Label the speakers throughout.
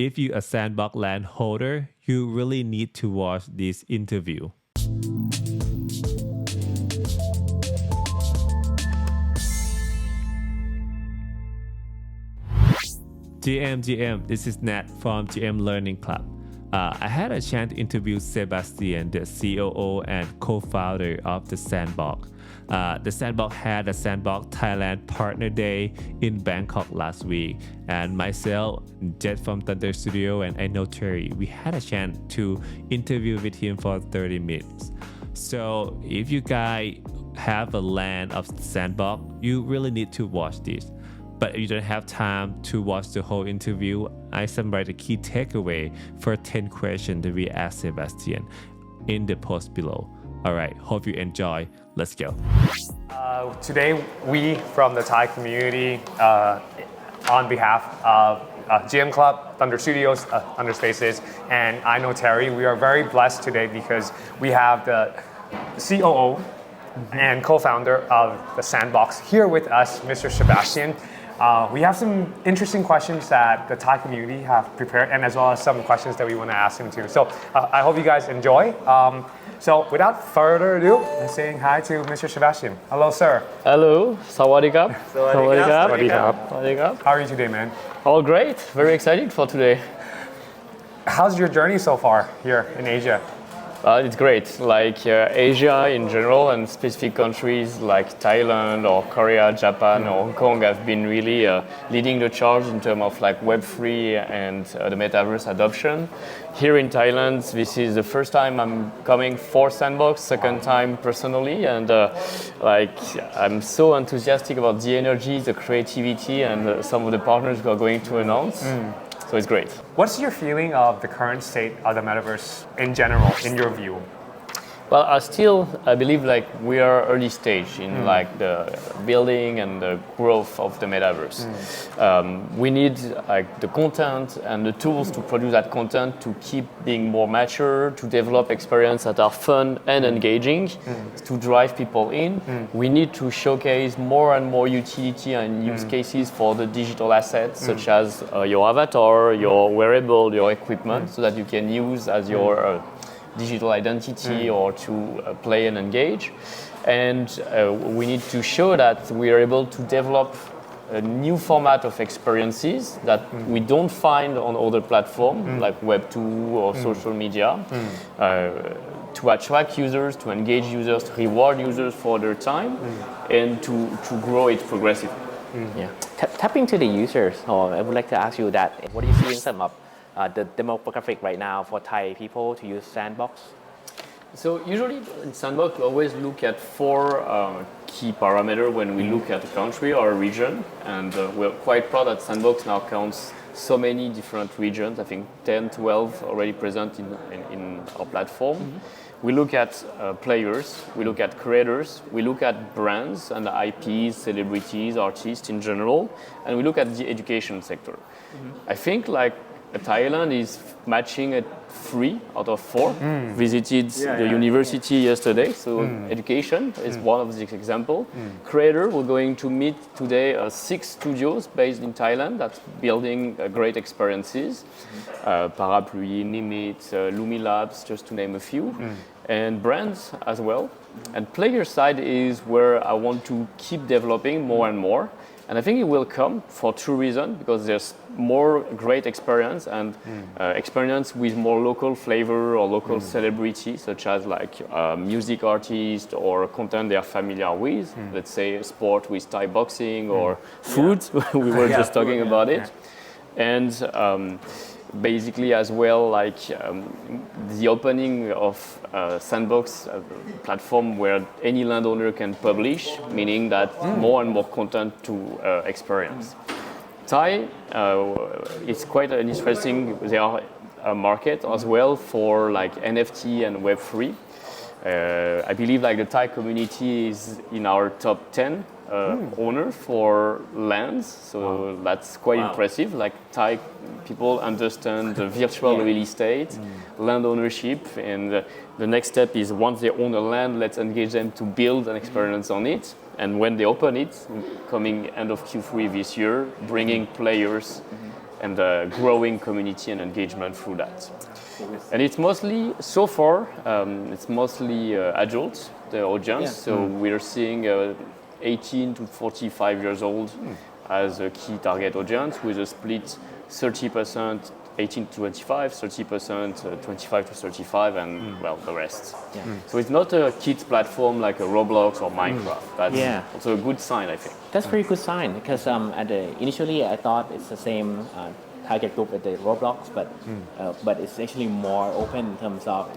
Speaker 1: if you're a Sandbox Land holder, you really need to watch this interview. GM, this is Nat from GM Learning Club. I had a chance to interview Sebastian, the COO and co-founder of the Sandbox. The Sandbox had a Sandbox Thailand Partner Day in Bangkok last week, and myself, Jet from Thunder Studio, and I know Terry, we had a chance to interview with him for 30 minutes. So if you guys have a land of Sandbox, you really need to watch this. But if you don't have time to watch the whole interview, I summarize the key takeaway for 10 questions that we asked Sebastian in the post below. All right, hope you enjoy. Let's go.
Speaker 2: Today, we from the Thai community, on behalf of GM Club, Thunder Studios, Thunder Spaces, and I know Terry, we are very blessed today because we have the COO and co-founder of the Sandbox here with us, Mr. Sebastian. We have some interesting questions that the Thai community have prepared, and as well as some questions that we want to ask him too. So I hope you guys enjoy. So without further ado, I'm saying hi to Mr. Sebastian. Hello, sir.
Speaker 3: Hello, Sawadee Krap.
Speaker 2: Sawadee krap. How are you today, man?
Speaker 3: All great. Very excited for today.
Speaker 2: How's your journey so far here in Asia?
Speaker 3: It's great. Like Asia in general and specific countries like Thailand or Korea, Japan or Hong Kong have been really leading the charge in terms of like Web3 and the Metaverse adoption. Here in Thailand, this is the first time I'm coming for Sandbox, second time personally, and I'm so enthusiastic about the energy, the creativity, and some of the partners we are going to announce. So it's great.
Speaker 2: What's your feeling of the current state of the Metaverse in general, in your view?
Speaker 3: Well, I believe like we are early stage in like the building and the growth of the Metaverse. We need like the content and the tools to produce that content to keep being more mature, to develop experiences that are fun and engaging, to drive people in. We need to showcase more and more utility and use cases for the digital assets, such as your avatar, your wearable, your equipment, so that you can use as your digital identity or to play and engage. And we need to show that we are able to develop a new format of experiences that we don't find on other platforms like Web2 or social media to attract users, to engage users, to reward users for their time and to grow it progressively.
Speaker 4: Tapping to the users, I would like to ask you that what do you see in terms of the demographic right now for Thai people to use Sandbox?
Speaker 3: So usually in Sandbox, we always look at four key parameters when we look at a country or a region. And we're quite proud that Sandbox now counts so many different regions. I think 10, 12 already present in our platform. We look at players, we look at creators, we look at brands and IPs, celebrities, artists in general, and we look at the education sector. I think like Thailand is matching at 3 out of 4. Visited the university yesterday, so education is one of these examples. Creator, we're going to meet today 6 studios based in Thailand that's building great experiences. Parapluie, Nimit, Lumi Labs, just to name a few. And brands as well. And player side is where I want to keep developing more and more. And I think it will come for 2 reasons, because there's more great experience and experience with more local flavor or local celebrity, such as like music artists or content they are familiar with. Let's say sport with Thai boxing or food. We were just talking about it. And basically as well, like the opening of Sandbox platform where any landowner can publish, meaning that more and more content to experience. Thai is quite an interesting market as well for like NFT and Web3. I believe like the Thai community is in our top 10 owner for lands, so that's quite impressive. Like Thai people understand the virtual real estate, land ownership, and the next step is once they own a land, let's engage them to build an experience on it. And when they open it, coming end of Q3 this year, bringing players and growing community and engagement through that. And it's mostly, so far, it's mostly adults, the audience. So we're seeing 18 to 45 years old as a key target audience, with a split 30% 18 to 25, 30% 25 to 35, and well, the rest. So it's not a kids platform like a Roblox or Minecraft. That's also a good sign, I think.
Speaker 4: That's very good sign, because initially I thought it's the same target group as the Roblox, but it's actually more open in terms of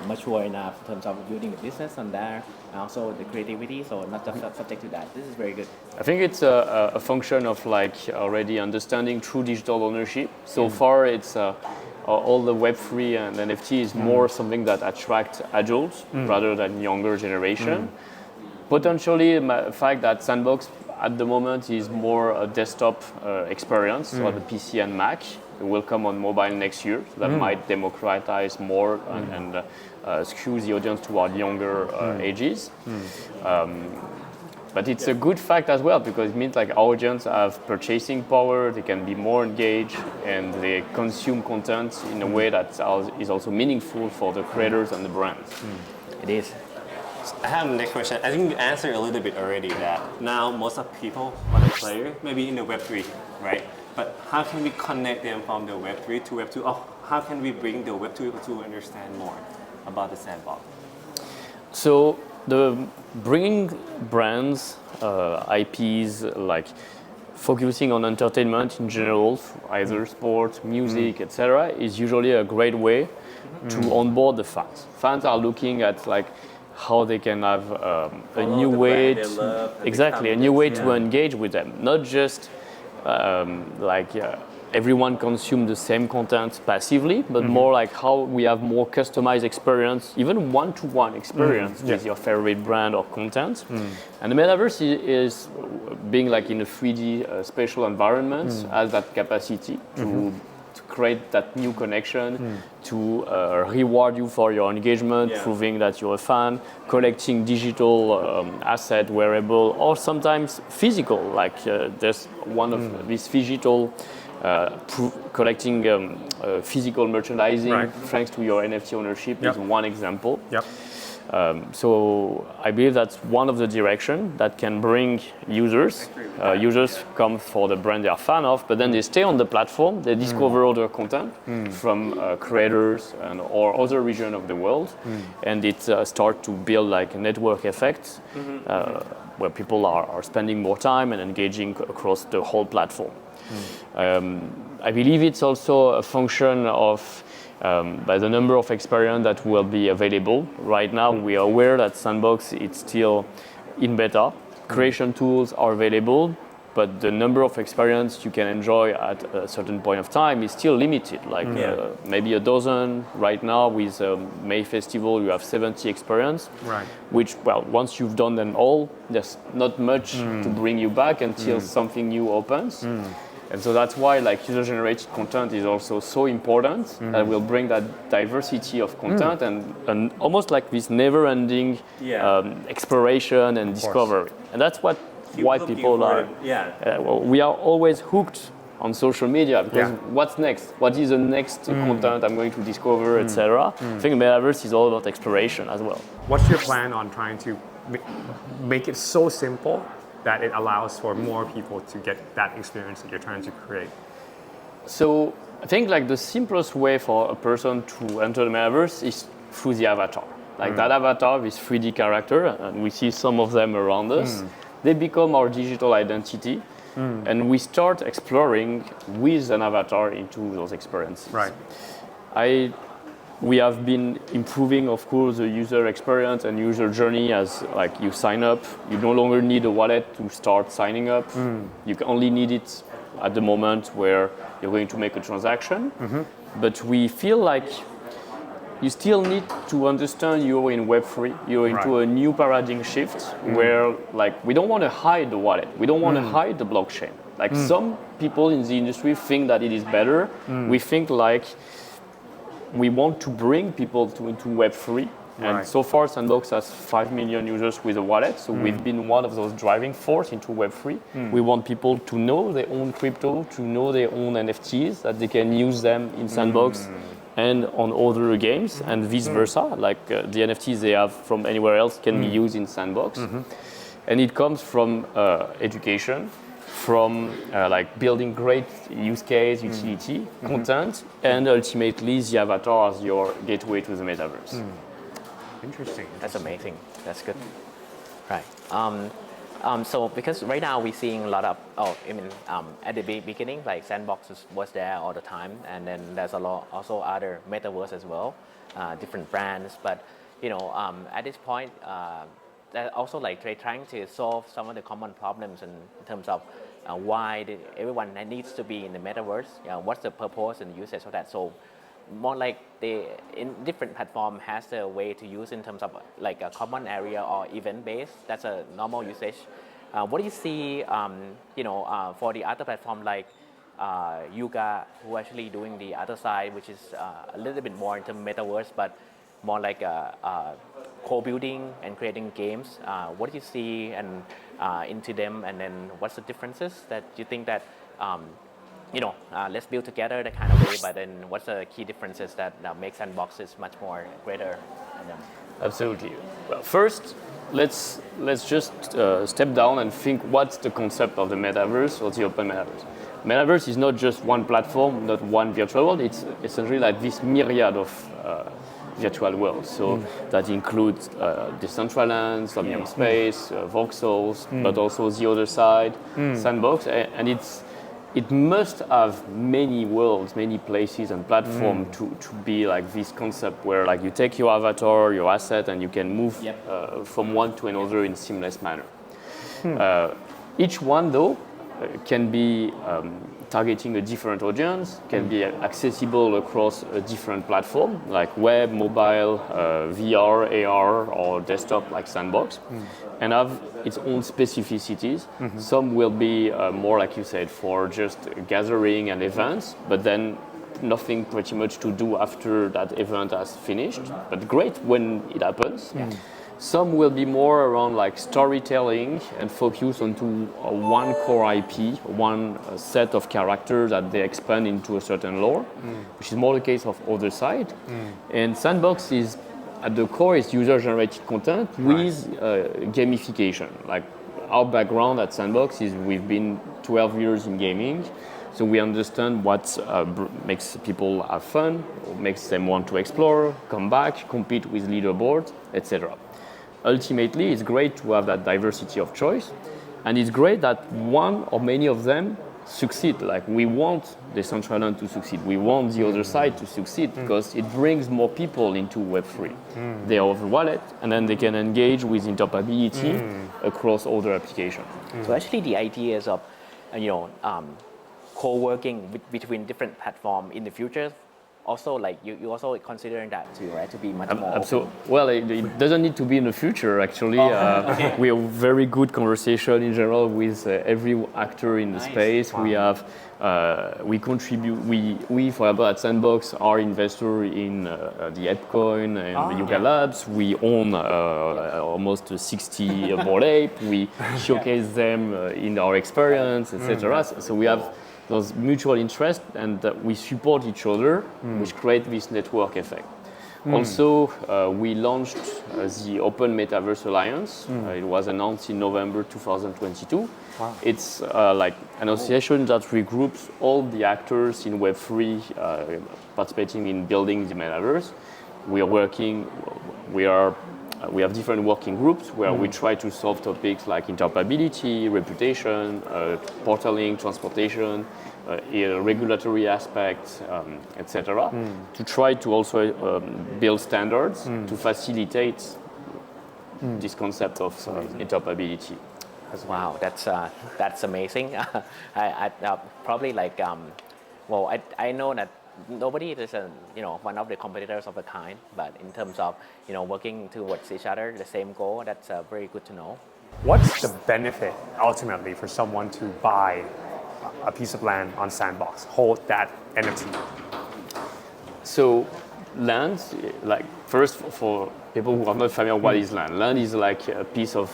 Speaker 4: mature enough in terms of building a business on there, and also the creativity. So not just subject to that. This is very good.
Speaker 3: I think it's a function of like already understanding true digital ownership. So far, it's all the Web3 and NFT is more something that attracts adults rather than younger generation. Potentially, the fact that Sandbox at the moment is more a desktop experience, or the PC and Mac. It will come on mobile next year, so that might democratize more and skew the audience toward younger ages. But it's a good fact as well, because it means like our audience have purchasing power, they can be more engaged, and they consume content in a way that is also meaningful for the creators and the brands.
Speaker 4: It is.
Speaker 5: I have the next question. I think you answered a little bit already that now most of people are the player, maybe in the Web3, right? But how can we connect them from the Web3 to Web2? Or how can we bring the Web2 to understand more about the sandbox?
Speaker 3: So bringing brands, IPs, like focusing on entertainment in general, either sports, music, etc., is usually a great way to onboard the fans. Fans are looking at like how they can have a new way to engage with them. Not just everyone consume the same content passively, but more like how we have more customized experience, even one-to-one experience with your favorite brand or content. And the Metaverse is being like in a 3D spatial environment, has that capacity to create that new connection, to reward you for your engagement, proving that you're a fan, collecting digital asset, wearable, or sometimes physical, like there's one of these digital collecting physical merchandising thanks to your NFT ownership is one example. So I believe that's one of the directions that can bring users. Users come for the brand they are fan of, but then they stay on the platform. They discover other content from creators or other region of the world, and it starts to build like a network effect where people are spending more time and engaging across the whole platform. I believe it's also a function of by the number of experience that will be available. Right now, we are aware that Sandbox is still in beta. Creation tools are available, but the number of experience you can enjoy at a certain point of time is still limited. Like maybe a dozen. Right now, with May Festival, you have 70 experience. Which, well, once you've done them all, there's not much to bring you back until something new opens. And so that's why like user-generated content is also so important. That will bring that diversity of content and almost like this never-ending exploration and discovery. And that's why people are. We are always hooked on social media because what's next? What is the next content I'm going to discover, etc. I think Metaverse is all about exploration as well.
Speaker 2: What's your plan on trying to make it so simple that it allows for more people to get that experience that you're trying to create?
Speaker 3: So I think like the simplest way for a person to enter the Metaverse is through the avatar. Like that avatar, this 3D character, and we see some of them around us, they become our digital identity, and we start exploring with an avatar into those experiences. We have been improving, of course, the user experience and user journey as like you sign up. You no longer need a wallet to start signing up. You only need it at the moment where you're going to make a transaction. But we feel like you still need to understand you're in Web3. You're into a new paradigm shift where like we don't want to hide the wallet. We don't want to hide the blockchain. Like some people in the industry think that it is better. We think like we want to bring people into Web3, And
Speaker 2: Right.
Speaker 3: so far, Sandbox has 5 million users with a wallet. So we've been one of those driving force into Web3. We want people to know their own crypto, to know their own NFTs, that they can use them in Sandbox and on other games, and vice versa. Like the NFTs they have from anywhere else can be used in Sandbox. And it comes from education, from like building great use case, utility, content, and ultimately the avatar as your gateway to the metaverse.
Speaker 2: Interesting.
Speaker 4: That's amazing. That's good. Right. So because right now we're seeing a lot of, at the beginning, like Sandbox was there all the time, and then there's a lot also other metaverse as well, different brands. But at this point, they're also like they're trying to solve some of the common problems in terms of why everyone needs to be in the metaverse. What's the purpose and usage of that? So more like in different platform has a way to use in terms of like a common area or event based. That's a normal usage. What do you see, for the other platform like Yuga, who actually doing the other side, which is a little bit more into metaverse, but more like co-building and creating games. What do you see and into them, and then what's the differences that you think that let's build together that kind of way, but then what's the key differences that make Sandboxes much more greater?
Speaker 3: Absolutely. Well, first, let's just step down and think what's the concept of the metaverse or the open metaverse. Metaverse is not just one platform, not one virtual world. It's essentially like this myriad of virtual worlds. So that includes Decentraland, Somnium Space, Voxels, but also the other side, Sandbox, and it must have many worlds, many places and platforms to be like this concept where like you take your avatar, your asset, and you can move from one to another in seamless manner. Each one though can be targeting a different audience, can be accessible across a different platform like web, mobile, VR, AR, or desktop like Sandbox, and have its own specificities. Some will be more, like you said, for just gathering and events, but then nothing pretty much to do after that event has finished, but great when it happens. Some will be more around like storytelling and focus onto one core IP, one set of characters that they expand into a certain lore, which is more the case of other side. And Sandbox is at the core is user-generated content with gamification. Like our background at Sandbox is we've been 12 years in gaming, so we understand what makes people have fun, makes them want to explore, come back, compete with leaderboards, etc. Ultimately, it's great to have that diversity of choice, and it's great that one or many of them succeed. Like we want Decentraland to succeed, we want the other side to succeed because it brings more people into Web3. They have a wallet, and then they can engage with interoperability across other applications.
Speaker 4: So actually, the ideas of co-working between different platforms in the future. Also, like you also considering that too, right? To be much more
Speaker 3: open. Well, it doesn't need to be in the future. Actually, we have very good conversation in general with every actor in the space. We have, we contribute. We, for example, at Sandbox, are investor in the ApeCoin and the Yuga Labs. We own almost 60 Bored Ape. We showcase them in our experience, etc. So we have those mutual interests, and we support each other, which create this network effect. Also, we launched the Open Metaverse Alliance. It was announced in November 2022.
Speaker 2: Wow. It's
Speaker 3: like an association that regroups all the actors in Web3 participating in building the metaverse. We have different working groups where we try to solve topics like interoperability, reputation, portaling, transportation, regulatory aspects, etc. To try to also build standards to facilitate this concept of interoperability.
Speaker 4: Wow, that's amazing. I probably like I know that nobody is one of the competitors of the kind, but in terms of working towards each other, the same goal, that's very good to know.
Speaker 2: What's the benefit ultimately for someone to buy a piece of land on Sandbox, hold that NFT?
Speaker 3: So land, like first for people who are not familiar, what is land? Land is like a piece of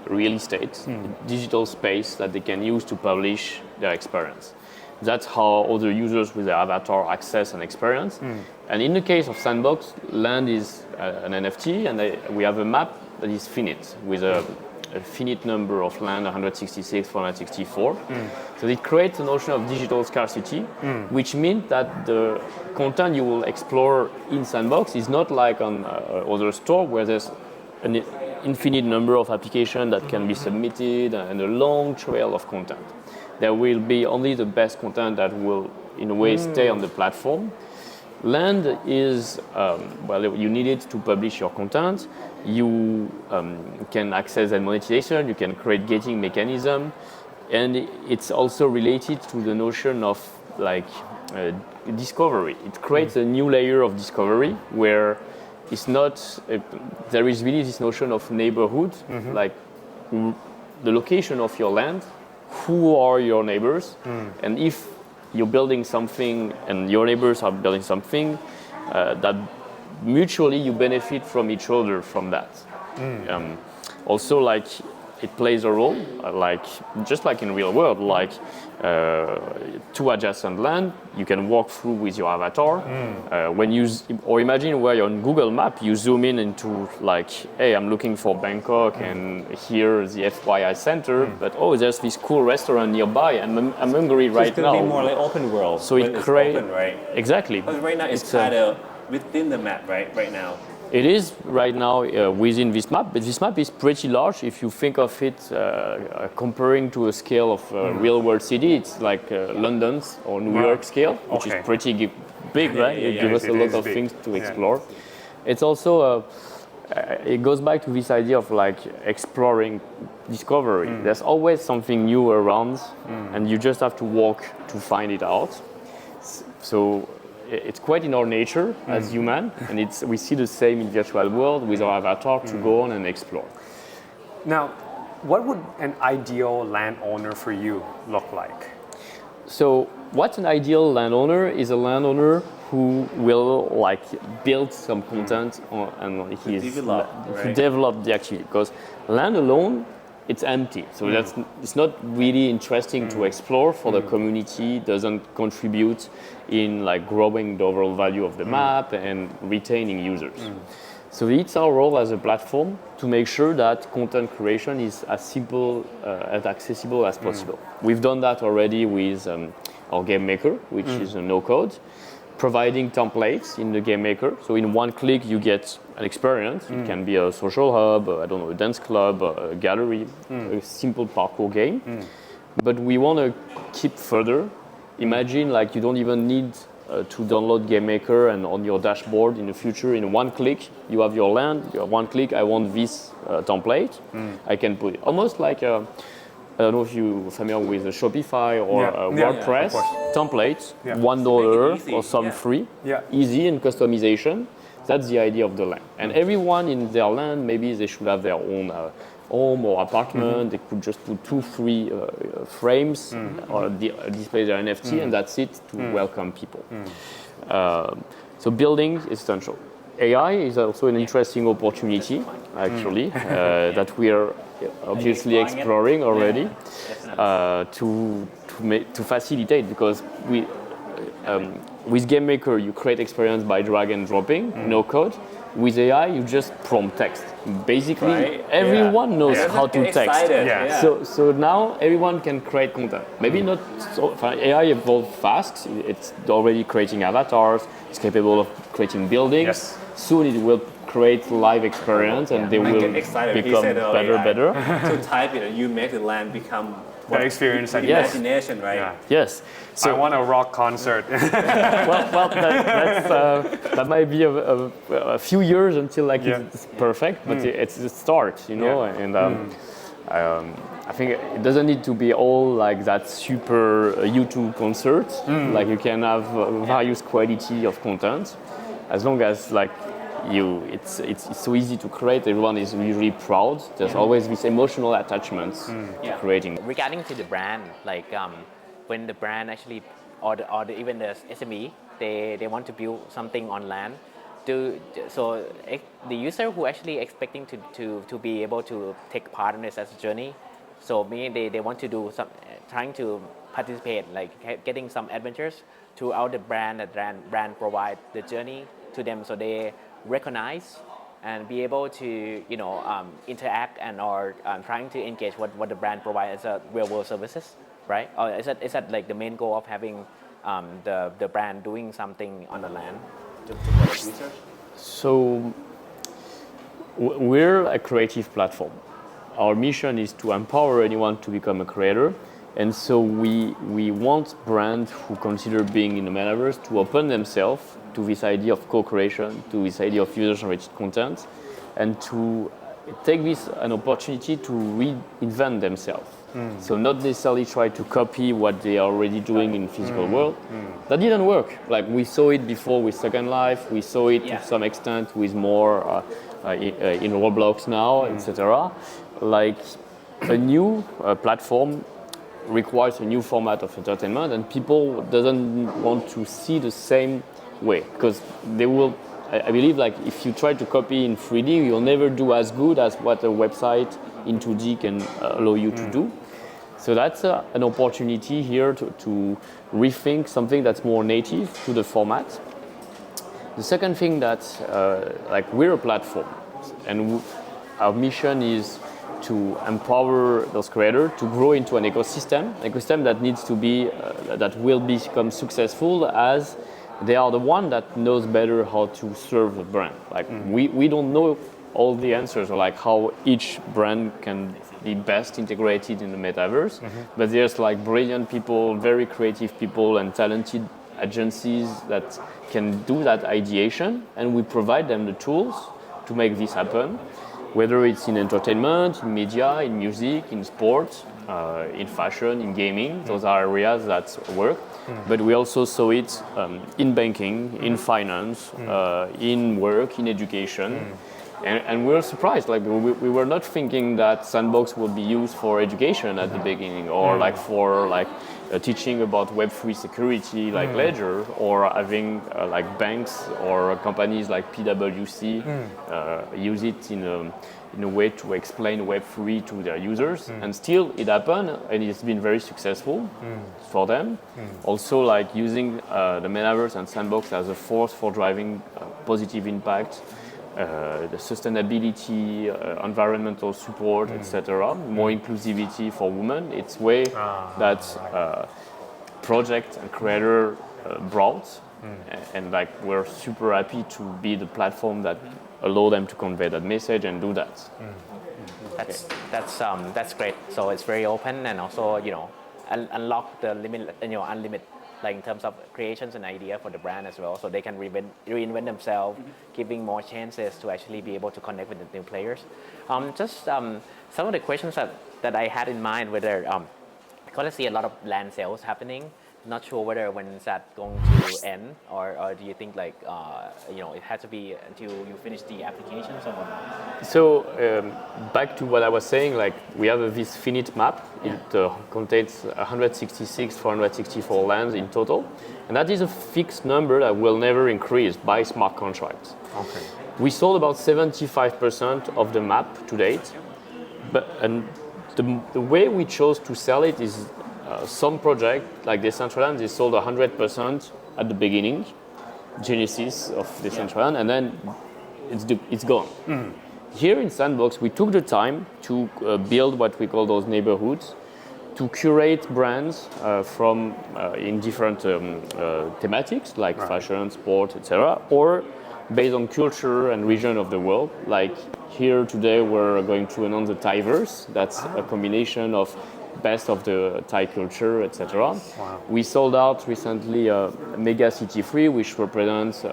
Speaker 3: real estate, digital space that they can use to publish their experience. That's how other users with their avatar access and experience. And in the case of Sandbox, land is an NFT, and we have a map that is finite with a finite number of land, 166, 464. So it creates a notion of digital scarcity, which means that the content you will explore in Sandbox is not like on other store where there's an infinite number of applications that can be submitted and a long trail of content. There will be only the best content that will, in a way, stay on the platform. Land is, you need it to publish your content. You can access that monetization. You can create gating mechanism. And it's also related to the notion of discovery. It creates a new layer of discovery where it's not, there is really this notion of neighborhood, like the location of your land, who are your neighbors, and if you're building something and your neighbors are building something, that mutually you benefit from each other from that. Also, like it plays a role, just like in real world, like two adjacent land, you can walk through with your avatar. When you, or imagine where you're on Google Map, you zoom in into like, hey, I'm looking for Bangkok, and here is the FYI center, but oh, there's this cool restaurant nearby, and I'm hungry right
Speaker 5: It's
Speaker 3: now.
Speaker 5: going to be more like open world.
Speaker 3: So
Speaker 5: when
Speaker 3: it creates,
Speaker 5: right?
Speaker 3: exactly.
Speaker 5: Because right now it's kind of within the map, right now.
Speaker 3: It is right now within this map, but this map is pretty large. If you think of it comparing to a scale of real-world city, it's like London's or New York scale, which is pretty big, right? It gives us a lot of things to explore. It's also, it goes back to this idea of like exploring discovery. There's always something new around, and you just have to walk to find it out. So it's quite in our nature as human, and we see the same in virtual world with our avatar to go on and explore.
Speaker 2: Now, what would an ideal landowner for you look like?
Speaker 3: So what's an ideal landowner is a landowner who will like build some content and develop the activity, because land alone, it's empty. So it's not really interesting to explore for the community, doesn't contribute in like growing the overall value of the map and retaining users. So it's our role as a platform to make sure that content creation is as simple, as accessible as possible. We've done that already with our game maker, which is a no-code, providing templates in the game maker. So in one click, you get an experience. It can be a social hub, a dance club, a gallery, a simple parkour game. But we want to keep further. Imagine like you don't even need to download Game Maker, and on your dashboard in the future, in one click, you have your land. You have one click, I want this template. I can put it almost like I don't know if you're familiar with Shopify or WordPress templates, $1 or some free, easy and customization. That's the idea of the land. And everyone in their land, maybe they should have their own home or apartment. They could just put 2 free frames or display their NFT, and that's it to welcome people. So building is essential. AI is also an interesting opportunity, actually, that we are obviously exploring already to facilitate, because with Game Maker you create experience by drag and dropping, no code. With AI you just prompt text. Basically everyone knows how to text. So now everyone can create content. Maybe not so, AI evolved fast. It's already creating avatars. It's capable of creating buildings. Soon it will create live experience, and they will become better.
Speaker 5: To type it, you make the land become
Speaker 2: The experience and
Speaker 5: imagination, right?
Speaker 3: Yes.
Speaker 2: So I want a rock concert.
Speaker 3: That might be a few years until like it's perfect, but it's a start, you know. And I think it doesn't need to be all like that super YouTube concert. Like you can have various quality of content, as long as like it's so easy to create. Everyone is really proud. There's always this emotional attachments to creating.
Speaker 4: Regarding to the brand, like when the brand actually, or even the SME they want to build something on land. So the user who actually expecting to be able to take part in this as a journey, so meaning they want to do some, trying to participate, like getting some adventures throughout the brand, brand provide the journey to them, so they recognize and be able to interact and or trying to engage what the brand provides as a real world services, right? Or is that like the main goal of having the brand doing something on the land to collect users?
Speaker 3: So we're a creative platform. Our mission is to empower anyone to become a creator. And so we want brands who consider being in the metaverse to open themselves to this idea of co-creation, to this idea of user-generated content, and to take this an opportunity to reinvent themselves. So not necessarily try to copy what they are already doing in physical world. That didn't work. Like we saw it before with Second Life, we saw it to some extent with more in Roblox now, etc. Like a new platform requires a new format of entertainment, and people doesn't want to see the same way, because they will, I believe, like if you try to copy in 3D, you'll never do as good as what a website in 2D can allow you to do. So that's an opportunity here to rethink something that's more native to the format. The second thing that, like we're a platform, and our mission is to empower those creators to grow into an ecosystem that needs to be, that will become successful as they are the one that knows better how to serve a brand. Like we don't know all the answers, or like how each brand can be best integrated in the metaverse, but there's like brilliant people, very creative people and talented agencies that can do that ideation, and we provide them the tools to make this happen, whether it's in entertainment, in media, in music, in sports, in fashion, in gaming. Those are areas that work. But we also saw it in banking, in finance, in work, in education. And we were surprised. Like we were not thinking that Sandbox would be used for education at the beginning, or like for like teaching about Web3 security, like Ledger, or having like banks or companies like PwC use it in a way to explain Web3 to their users. And still it happened, and it's been very successful for them. Also like using the Metaverse and Sandbox as a force for driving positive impact, the sustainability, environmental support, etc., more inclusivity for women. It's way that project and creator brought, and like we're super happy to be the platform that allow them to convey that message and do that.
Speaker 4: That's great. So it's very open, and also unlock the limit, unlimited, like in terms of creations and idea for the brand as well, so they can reinvent themselves, giving more chances to actually be able to connect with the new players. Some of the questions that I had in mind, whether because I see a lot of land sales happening, not sure whether when is that going to end, or do you think like it has to be until you finish the applications or what?
Speaker 3: So back to what I was saying, like we have this finite map. It contains 166, 464 lands in total, and that is a fixed number that will never increase by smart contracts.
Speaker 2: Okay.
Speaker 3: We sold about 75% of the map to date, and the way we chose to sell it is some project like Decentraland, they sold 100% at the beginning, genesis of Decentraland, and then it's gone. Here in Sandbox, we took the time to build what we call those neighborhoods, to curate brands from in different thematics like fashion, sport, etc., or based on culture and region of the world. Like here today, we're going to announce the Thaiverse. That's a combination of best of the Thai culture, etc.
Speaker 2: Wow.
Speaker 3: We sold out recently Mega City 3, which represents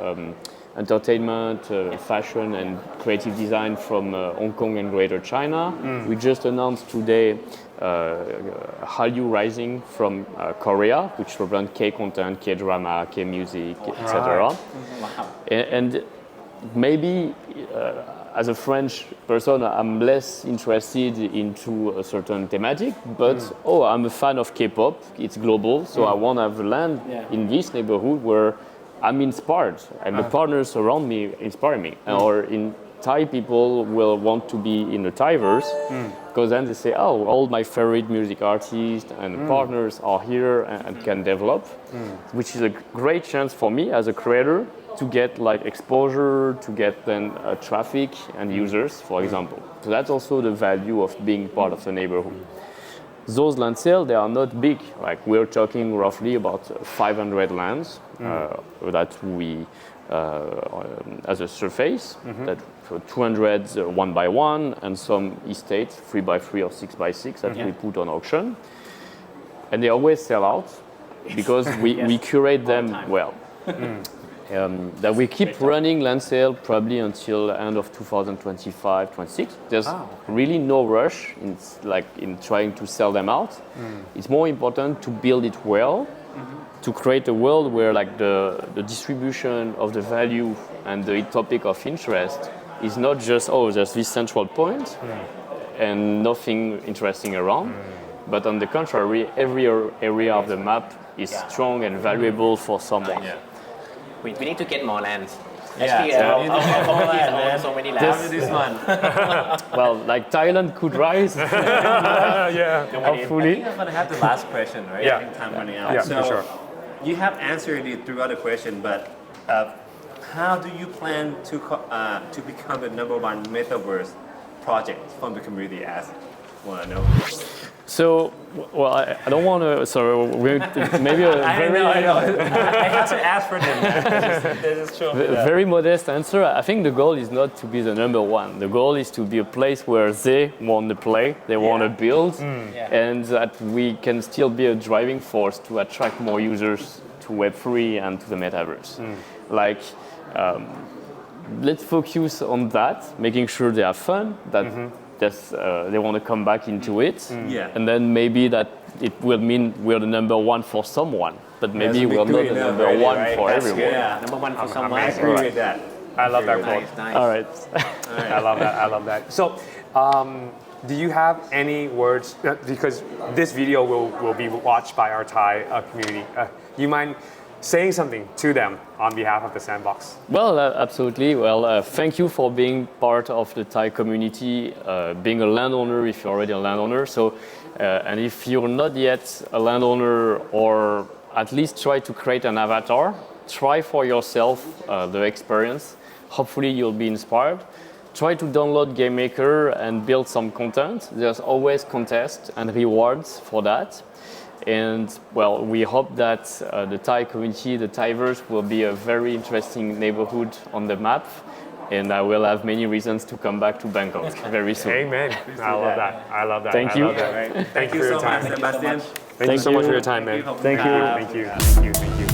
Speaker 3: entertainment, fashion, and creative design from Hong Kong and Greater China. We just announced today Hallyu Rising from Korea, which represents K-content, K-drama, K-music, etc.
Speaker 4: Wow.
Speaker 3: And maybe as a French person, I'm less interested into a certain thematic, but I'm a fan of K-pop. It's global, so I want to have a land in this neighborhood where I'm inspired, and the partners around me inspire me. Or in Thai, people will want to be in the Thaiverse because then they say, oh, all my favorite music artists and partners are here and can develop, which is a great chance for me as a creator to get like exposure, to get then traffic and users, for example. So that's also the value of being part of the neighborhood. Those land sales, they are not big. Like we're talking roughly about 500 lands that we, as a surface, that 200 one by one, and some estates 3 by 3 or 6 by 6 that we put on auction. And they always sell out because we curate them well. That we keep running land sale probably until end of 2025, 26. There's really no rush in trying to sell them out. It's more important to build it well, to create a world where like the distribution of the value and the topic of interest is not just, oh, there's this central point and nothing interesting around. But on the contrary, every area of the map is strong and valuable for someone.
Speaker 4: We need to get more lands.
Speaker 5: Yeah,
Speaker 4: Actually,
Speaker 5: so
Speaker 4: our companies own so many lands.
Speaker 5: After this one.
Speaker 3: Well, like Thailand could rise. Hopefully.
Speaker 5: I think I'm gonna have the last question, right?
Speaker 2: Yeah.
Speaker 5: I think time running out.
Speaker 2: Yeah,
Speaker 5: so
Speaker 2: for sure.
Speaker 5: you have answered it throughout the question, but how do you plan to become the #1 Metaverse project from the community? Want to know.
Speaker 3: So, well, I don't want to. So, maybe a very,
Speaker 5: I know. I have to ask for them. This is true.
Speaker 3: very modest answer. I think the goal is not to be the #1. The goal is to be a place where they want to play, they want to build, and that we can still be a driving force to attract more users to Web3 and to the Metaverse. Like, let's focus on that, making sure they have fun, that they want to come back into it, and then maybe that it will mean we're the #1 for someone, but maybe we're not the #1 for everyone.
Speaker 5: Yeah.
Speaker 4: #1 for
Speaker 2: I
Speaker 4: someone.
Speaker 5: agree with that.
Speaker 2: I love that quote.
Speaker 4: Nice.
Speaker 3: All right.
Speaker 2: I love that. I love that. So, do you have any words? Because this video will be watched by our Thai community. You mind saying something to them on behalf of the Sandbox?
Speaker 3: Well, absolutely. Well, thank you for being part of the Thai community, being a landowner if you're already a landowner. So, and if you're not yet a landowner, or at least try to create an avatar, try for yourself the experience. Hopefully you'll be inspired. Try to download GameMaker and build some content. There's always contests and rewards for that. And well, we hope that the Thai community, the Thaiverse, will be a very interesting neighborhood on the map. And I will have many reasons to come back to Bangkok very soon.
Speaker 2: Amen. I love that. I love that.
Speaker 3: Thank
Speaker 2: I
Speaker 3: you.
Speaker 2: love that.
Speaker 5: Thank
Speaker 2: for
Speaker 5: you
Speaker 2: your
Speaker 5: so
Speaker 2: time.
Speaker 5: much, Sebastian.
Speaker 2: Thank you so much for your time, man.
Speaker 5: Thank you.
Speaker 2: Thank you. Thank you. Thank you.